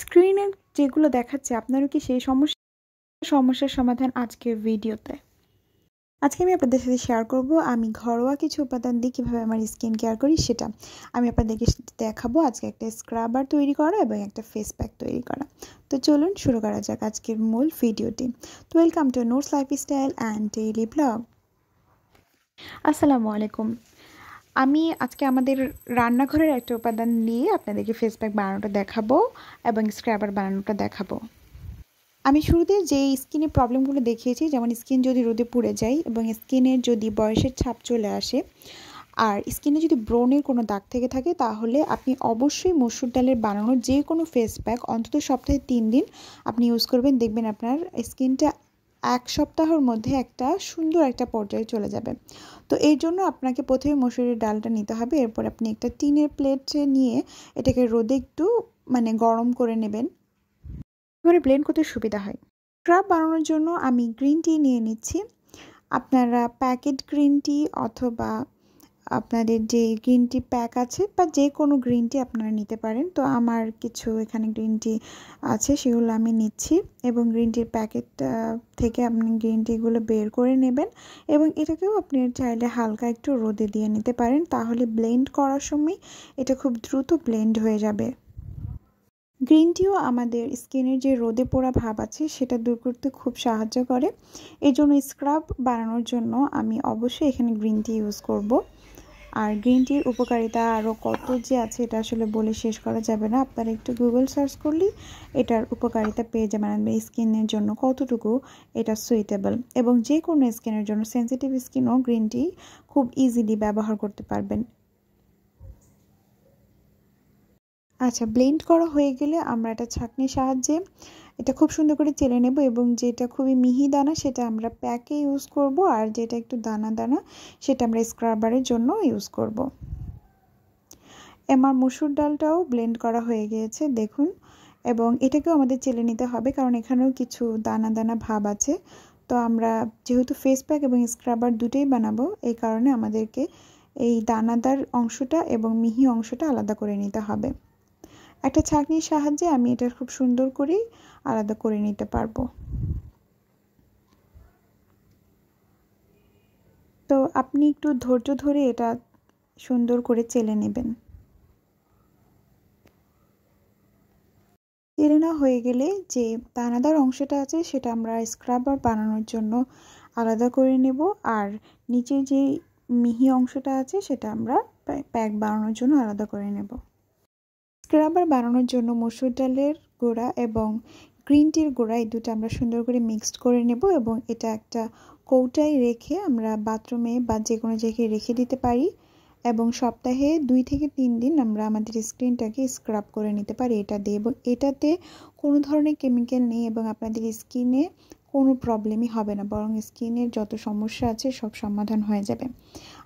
স্ক্রিনে যেগুলো দেখাচ্ছে আপনারও কি সেই সমস্যার সমাধান আজকের ভিডিওতে। আজকে আমি আপনাদের সাথে শেয়ার করব আমি ঘরোয়া কিছু উপাদান দিয়ে কীভাবে আমার স্কিন কেয়ার করি সেটা। আমি আপনাদেরকে দেখাবো আজকে একটা স্ক্রাবার তৈরি করা এবং একটা ফেস প্যাক তৈরি করা। তো চলুন শুরু করা যাক আজকের মূল ভিডিওটি। তো welcome to notes lifestyle and daily blog. আসসালামু আলাইকুম। আমি আজকে আমাদের রান্নাঘরের একটা উপাদান নিয়ে আপনাদেরকে ফেস প্যাক বানানোটা দেখাবো এবং স্ক্রাবার বানানোটা দেখাবো। আমি শুরুতে যে স্কিনের প্রবলেমগুলো দেখিয়েছি, যেমন স্কিন যদি রোদে পুড়ে যায় এবং স্কিনের যদি বয়সের ছাপ চলে আসে আর স্কিনে যদি ব্রণের কোনো দাগ থেকে থাকে, তাহলে আপনি অবশ্যই মসুর ডালের বানানো যে কোনো ফেস প্যাক অন্তত সপ্তাহে 3 দিন আপনি ইউজ করবেন। দেখবেন আপনার স্কিনটা 1 সপ্তাহের মধ্যে একটা সুন্দর একটা পর্যায়ে চলে যাবে। তো এই জন্য আপনাকে প্রথমে মসুরের ডালটা নিতে হবে। এরপর আপনি একটা টিনের প্লেটে নিয়ে এটাকে রোদে একটু গরম করে নেবেন, এবারে ব্লেন্ড করতে সুবিধা হয়। স্ক্রাব বানানোর জন্য আমি গ্রিন টি নিয়ে নিচ্ছি। আপনারা প্যাকেট গ্রিন টি অথবা আপনাদের যে গ্রিন টি প্যাক আছে বা যে কোনো গ্রিন টি আপনারা নিতে পারেন। তো আমার কিছু এখানে গ্রিন টি আছে, সেগুলো আমি নিচ্ছি এবং গ্রিন টির প্যাকেট থেকে আপনি গ্রিন টিগুলো বের করে নেবেন এবং এটাকেও আপনি চাইলে হালকা একটু রোদে দিয়ে নিতে পারেন, তাহলে ব্লেন্ড করার সময় এটা খুব দ্রুত ব্লেন্ড হয়ে যাবে। গ্রিন টিও আমাদের স্কিনের যে রোদে পোড়া ভাব আছে সেটা দূর করতে খুব সাহায্য করে। এই জন্য স্ক্রাব বানানোর জন্য আমি অবশ্যই এখানে গ্রিন টি ইউজ করব। আর গ্রিন টির উপকারিতা আরও কত যে আছে এটা আসলে বলে শেষ করা যাবে না। আপনারা একটু গুগল সার্চ করলেই এটার উপকারিতা পেয়ে যাবেন, স্কিনের জন্য কতটুকু এটা সুইটেবল, এবং যে কোনো স্কিনের জন্য, সেন্সিটিভ স্কিনও গ্রিন টি খুব ইজিলি ব্যবহার করতে পারবেন। আচ্ছা, ব্লেন্ড করা হয়ে গেলে আমরা এটা ছাঁকনির সাহায্যে এটা খুব সুন্দর করে চেলে নেব এবং যেটা খুবই মিহি দানা সেটা আমরা প্যাকে ইউজ করব, আর যেটা একটু দানা দানা সেটা আমরা স্ক্রাবারের জন্য ইউজ করব। আমার মসুর ডালটাও ব্লেন্ড করা হয়ে গিয়েছে দেখুন, এবং এটাকেও আমাদের চেলে নিতে হবে কারণ এখানেও কিছু দানা দানা ভাব আছে। তো আমরা যেহেতু ফেস প্যাক এবং স্ক্রাবার দুটোই বানাবো, এই কারণে আমাদেরকে এই দানাদার অংশটা এবং মিহি অংশটা আলাদা করে নিতে হবে। একটা ছাঁকনির সাহায্যে আমি এটা খুব সুন্দর করে আলাদা করে নিতে পারবো। তো আপনি একটু ধৈর্য ধরে এটা সুন্দর করে চেলে নেবেন। চেলে নেওয়া হয়ে গেলে যে দানাদার অংশটা আছে সেটা আমরা স্ক্রাবার বানানোর জন্য আলাদা করে নেব, আর নিচে যে মিহি অংশটা আছে সেটা আমরা প্যাক বানানোর জন্য আলাদা করে নেব। স্ক্রাবার বানানোর জন্য মসুর ডালের গুঁড়া এবং গ্রিন টির গুঁড়া এই দুটো আমরা সুন্দর করে মিক্সড করে নেব এবং এটা একটা কৌটায় রেখে আমরা বাথরুমে বা যে কোনো জায়গায় রেখে দিতে পারি এবং সপ্তাহে 2 থেকে 3 দিন আমরা আমাদের স্কিনটাকে স্ক্রাব করে নিতে পারি এটা দিয়ে, এবং এটাতে কোনো ধরনের কেমিক্যাল নেই এবং আপনাদের স্কিনে কোনো প্রবলেমই হবে না, বরং স্কিনের যত সমস্যা আছে সব সমাধান হয়ে যাবে।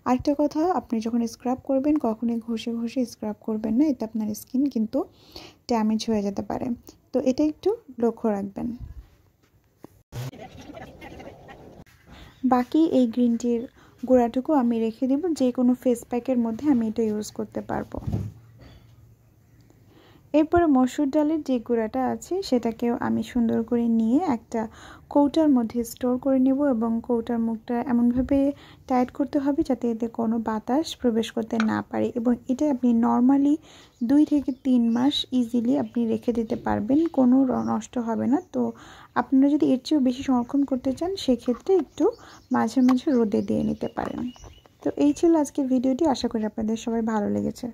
আরেকটা কথা, আপনি যখন স্ক্রাব করবেন কখনোই ঘষে ঘষে স্ক্রাব করবেন না, এতে আপনার স্কিন কিন্তু ড্যামেজ হয়ে যেতে পারে। তো এটা একটু লক্ষ্য রাখবেন। বাকি এই গ্রিন টির গুঁড়াটুকু আমি রেখে দেব, যে কোনো ফেস প্যাকের মধ্যে আমি এটা ইউজ করতে পারবো। এরপরে মসুর ডালের যে গুঁড়াটা আছে সেটাকেও আমি সুন্দর করে নিয়ে একটা কৌটার মধ্যে স্টোর করে নেব এবং কৌটার মুখটা এমনভাবে টাইট করতে হবে যাতে এতে কোনো বাতাস প্রবেশ করতে না পারে, এবং এটা আপনি নর্মালি 2 থেকে 3 মাস ইজিলি আপনি রেখে দিতে পারবেন, কোনো নষ্ট হবে না। তো আপনারা যদি এর চেয়েও বেশি সংরক্ষণ করতে চান সেক্ষেত্রে একটু মাঝে মাঝে রোদে দিয়ে নিতে পারেন। তো এই ছিল আজকের ভিডিওটি, আশা করি আপনাদের সবাই ভালো লেগেছে।